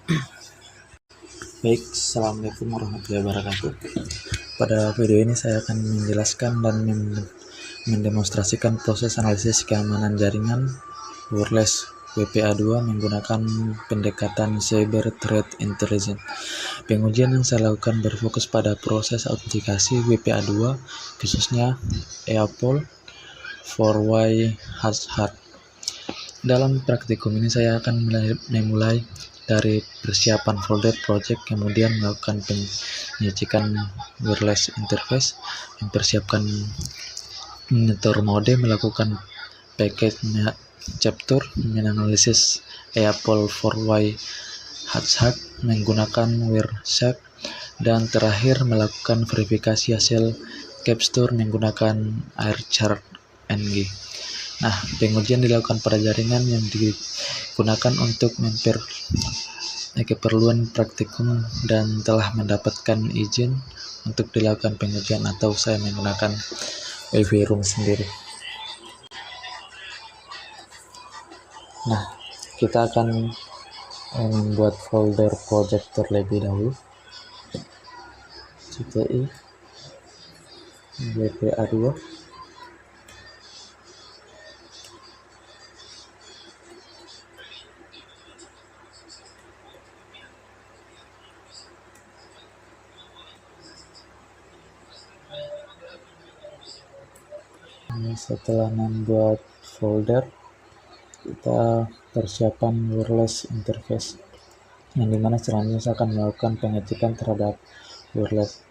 Baik, Assalamualaikum warahmatullahi wabarakatuh. Pada video ini saya akan menjelaskan dan mendemonstrasikan proses analisis keamanan jaringan wireless WPA2 menggunakan pendekatan Cyber Threat Intelligence. Pengujian yang saya lakukan berfokus pada proses autentikasi WPA2, khususnya EAPOL 4Y Hashard. Dalam praktikum ini saya akan memulai dari persiapan folder project, kemudian melakukan pengecekan wireless interface, mempersiapkan monitor mode, melakukan package chapter, menganalisis EAPOL 4Y Hashard menggunakan Wireshark, dan terakhir melakukan verifikasi hasil capture menggunakan AirChart NG. Nah, pengujian dilakukan pada jaringan yang digunakan untuk keperluan praktikum dan telah mendapatkan izin untuk dilakukan pengujian, atau saya menggunakan WiFi room sendiri. Nah, kita akan membuat folder project terlebih dahulu. CTI WPA2. Setelah membuat folder, kita persiapan wireless interface, yang dimana selanjutnya saya akan melakukan pengecekan terhadap wireless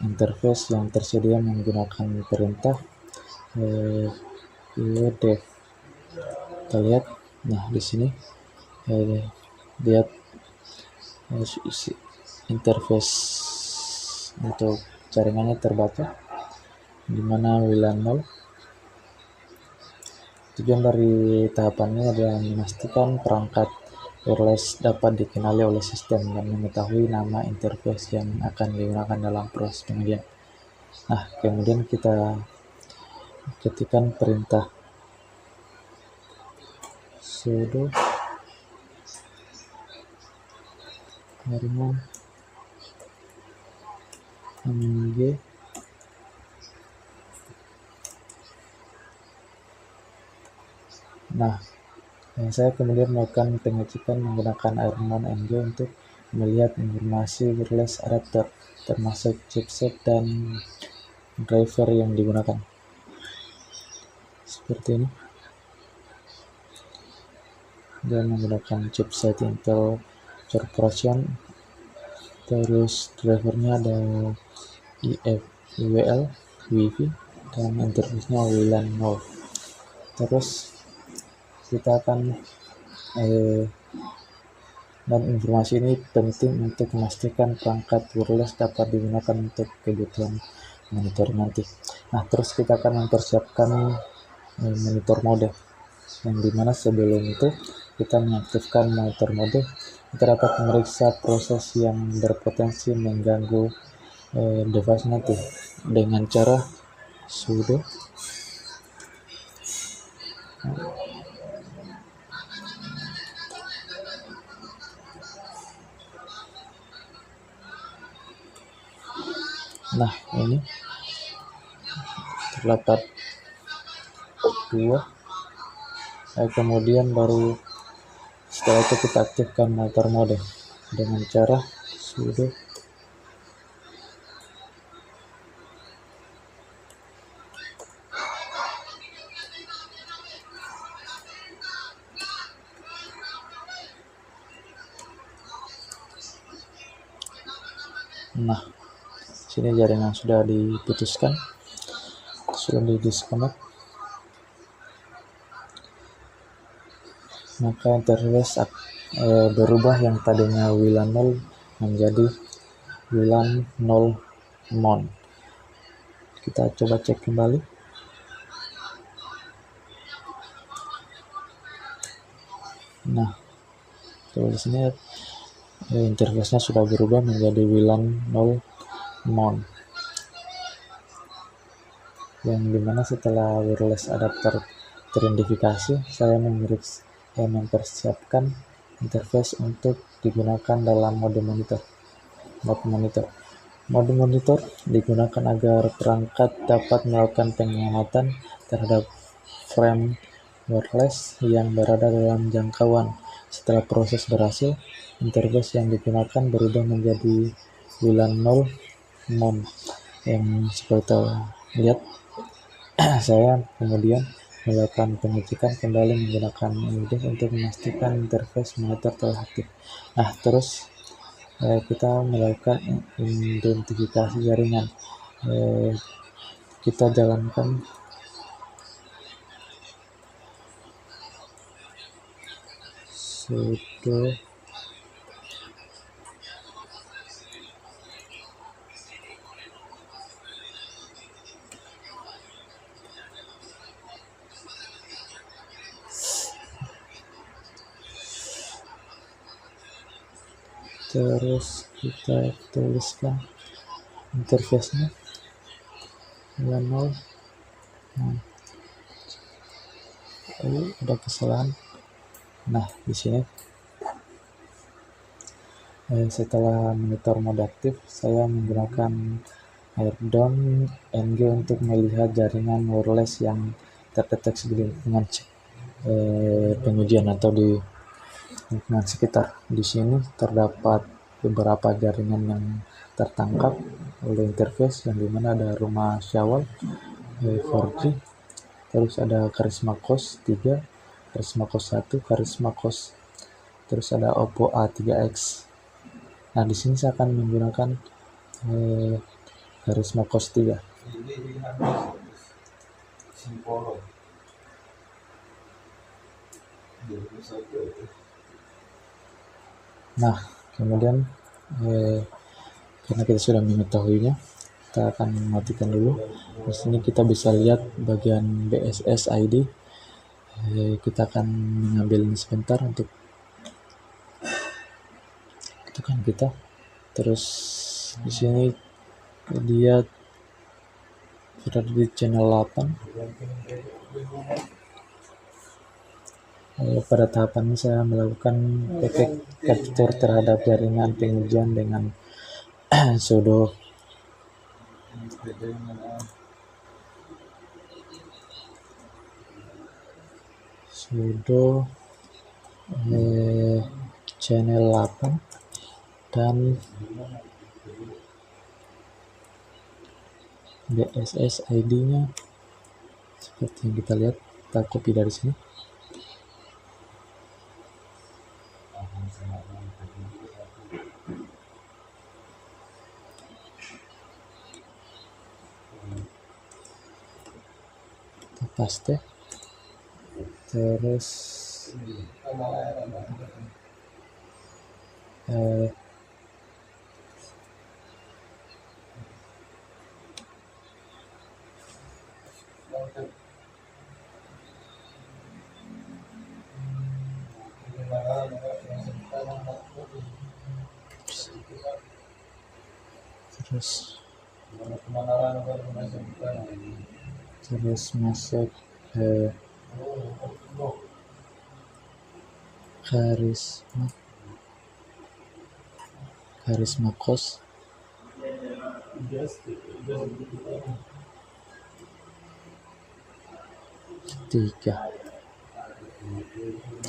interface yang tersedia menggunakan perintah dev. Kita lihat, nah di sini lihat interface untuk jaringannya terbaca, dimana WLAN 0. Tujuan dari tahapannya adalah memastikan perangkat wireless dapat dikenali oleh sistem dan mengetahui nama interface yang akan digunakan dalam proses pengujian. Nah, kemudian kita ketikkan perintah sudo jaringan mg Nah, saya kemudian melakukan pengecekan menggunakan Ironman NG untuk melihat informasi wireless adapter, termasuk chipset dan driver yang digunakan. Seperti ini. Dan menggunakan chipset Intel Corporation. Terus drivernya ada IWL, Wi-Fi, dan interface-nya WLAN 0. Terus kita akan dan informasi ini penting untuk memastikan perangkat wireless dapat digunakan untuk kebutuhan monitor nanti. Nah, terus kita akan mempersiapkan monitor mode, yang dimana sebelum itu kita mengaktifkan monitor mode. Kita dapat memeriksa proses yang berpotensi mengganggu device nanti dengan cara sudo nah ini terdapat 2. Kemudian baru setelah itu kita aktifkan monitor mode dengan cara sudo Nah, sini jaringan sudah diputuskan, sudah di disconnect. Maka interface berubah, yang tadinya WLAN 0 menjadi WLAN 0 mon. Kita coba cek kembali. Nah, di sini interface-nya sudah berubah menjadi WLAN 0 mon, yang dimana setelah wireless adapter teridentifikasi, saya mempersiapkan interface untuk digunakan dalam mode monitor. Mode monitor digunakan agar perangkat dapat melakukan pengamatan terhadap frame wireless yang berada dalam jangkauan. Setelah proses berhasil, interface yang digunakan berubah menjadi WLAN 0 mode yang seperti lihat. Saya kemudian melakukan pengecekan kembali menggunakan Nginx untuk memastikan interface monitor telah aktif. Nah, terus kita melakukan identifikasi jaringan. Kita jalankan sudo terus kita tuliskan interface-nya WLAN 0. Ada kesalahan. Nah, di sini setelah monitor mode aktif, saya menggunakan AirDown NG untuk melihat jaringan wireless yang terdeteksi di lingkungan pengujian atau di lingkungan sekitar. Di sini terdapat beberapa jaringan yang tertangkap oleh interface, yang dimana ada rumah Syawal 4G, terus ada Karisma COS 3, Karisma COS 1, Karisma COS, terus ada Oppo A3X. Nah, di sini saya akan menggunakan Karisma COS 3. Nah, kemudian karena kita sudah mengetahuinya, kita akan matikan dulu. Di sini kita bisa lihat bagian BSS ID. Kita akan mengambil ini sebentar untuk tekan kita. Terus di sini dia berada di channel 8. Pada tahapan ini saya melakukan packet capture terhadap jaringan pengujian dengan sudo channel 8 dan BSS ID-nya seperti yang kita lihat. Kita copy dari sini. Kita paste. Terus masuk Karisma COS 3.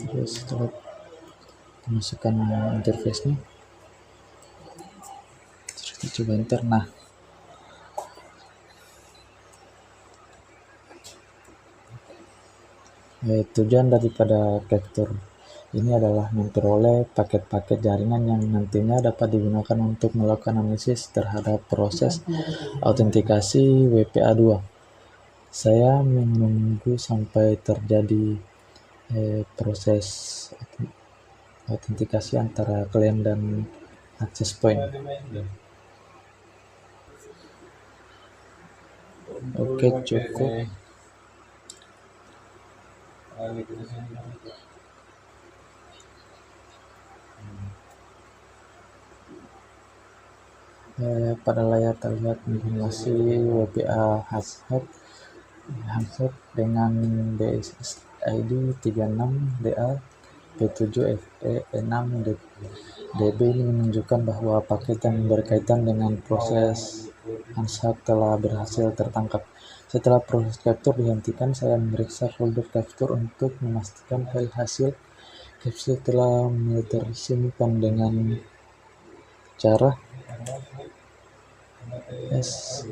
Terus setelah masukkan interface-nya, terus kita coba enter. Nah, tujuan daripada capture ini adalah memperoleh paket-paket jaringan yang nantinya dapat digunakan untuk melakukan analisis terhadap proses autentikasi WPA2. Saya menunggu sampai terjadi proses autentikasi antara klien dan access point. Oke, cukup. Pada layar terlihat informasi WPA handset dengan BSS ID 36DA P7FE6 DB ini menunjukkan bahwa paket yang berkaitan dengan proses unhack telah berhasil tertangkap. Setelah proses capture dihentikan, saya memeriksa folder capture untuk memastikan file hasil capture telah tersimpan dengan cara S.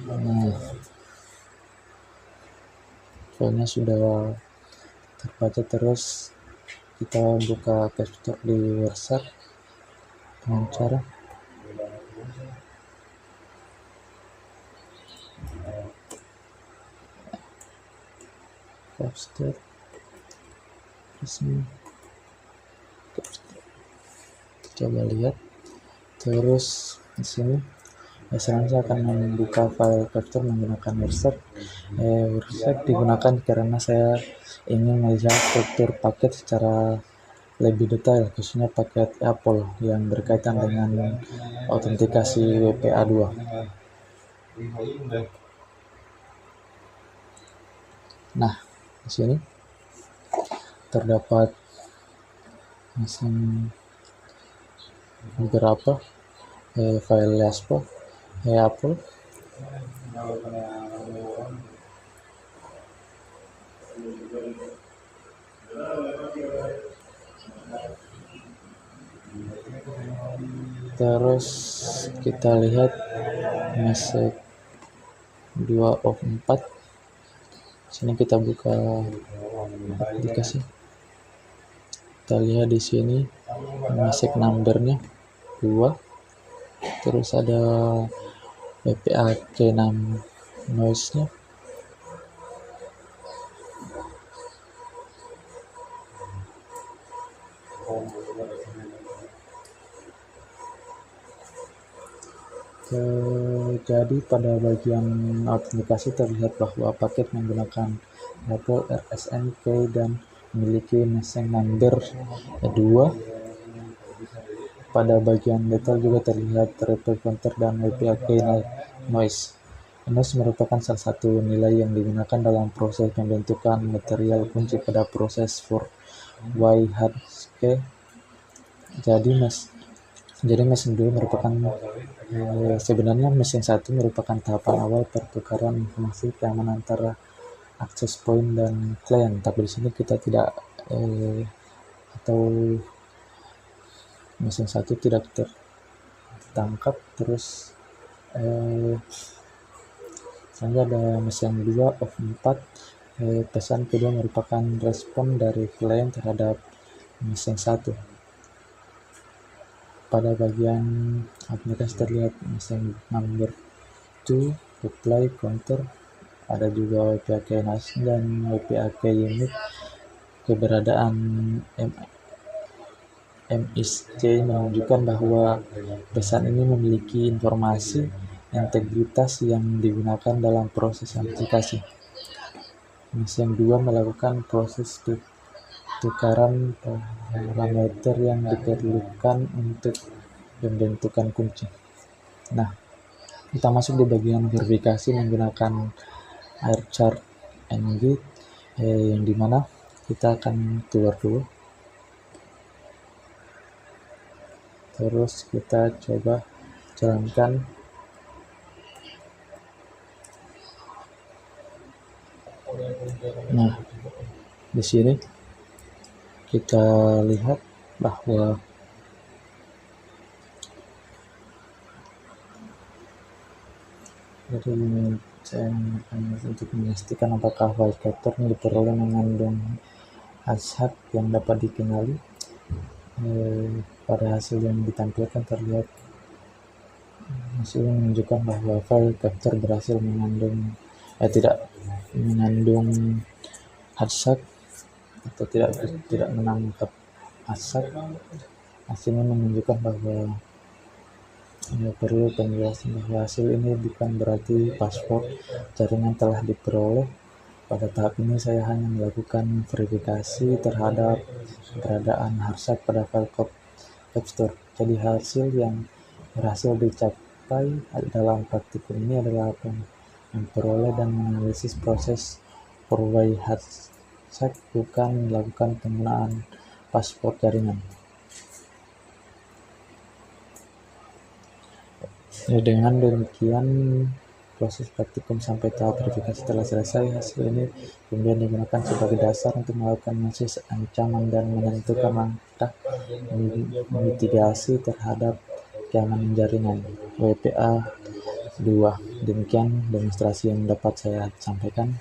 Nah, filenya sudah terbaca. Terus kita buka capture di WordShark dengan cara capture resmi. Coba lihat. Terus di sini sekarang saya akan membuka file capture menggunakan WordShark. WordShark digunakan karena saya ingin melihat struktur paket secara lebih detail, khususnya paket Apple yang berkaitan dengan autentikasi WPA2. Nah, di sini terdapat beberapa file Apple. Terus kita lihat message 2 of 4. Sini kita buka aplikasi. Kita lihat di sini message numbernya 2. Terus ada WPA6 noise-nya. Jadi pada bagian autentikasi terlihat bahwa paket menggunakan Apple RSNK dan memiliki message number 2. Pada bagian detail juga terlihat repo pointer dan WPA noise. Noise merupakan salah satu nilai yang digunakan dalam proses pembentukan material kunci pada proses for YHK. Jadi mesin 2 merupakan sebenarnya mesin 1 merupakan tahapan awal pertukaran informasi keamanan antara access point dan klien, tapi di sini kita tidak atau mesin 1 tidak tertangkap. Terus selanjutnya ada mesin 2 of 4. Pesan kedua merupakan respon dari klien terhadap mesin 1. Pada bagian aplikasi terlihat mesin number 2, reply counter, ada juga WPAK nation dan WPAK unit. Keberadaan MISC menunjukkan bahwa pesan ini memiliki informasi integritas yang digunakan dalam proses aplikasi. Mesin 2 melakukan proses tukaran parameter yang diperlukan untuk pembentukan kunci. Nah, kita masuk di bagian verifikasi menggunakan AirChart NG, yang dimana kita akan keluar dulu. Terus kita coba jalankan. Nah, di sini kita lihat bahwa jadi saya untuk memastikan apakah file capture yang diperoleh mengandung hashtag yang dapat dikenali. Pada hasil yang ditampilkan terlihat hasil menunjukkan bahwa file capture berhasil tidak mengandung hashtag atau tidak menangkap hashtag. Hasilnya menunjukkan bahwa perlu penjelasan bahwa hasil ini bukan berarti password jaringan telah diperoleh. Pada tahap ini saya hanya melakukan verifikasi terhadap keberadaan hashtag pada file capture. Jadi hasil yang berhasil dicapai dalam praktikum ini adalah memperoleh dan menganalisis proses Perwaihatsak bukan melakukan penggunaan paspor jaringan. Ya, dengan demikian proses praktikum sampai tahap verifikasi telah selesai. Hasil ini kemudian digunakan sebagai dasar untuk melakukan analisis ancaman dan menentukan langkah mitigasi terhadap keamanan jaringan WPA 2. Demikian demonstrasi yang dapat saya sampaikan.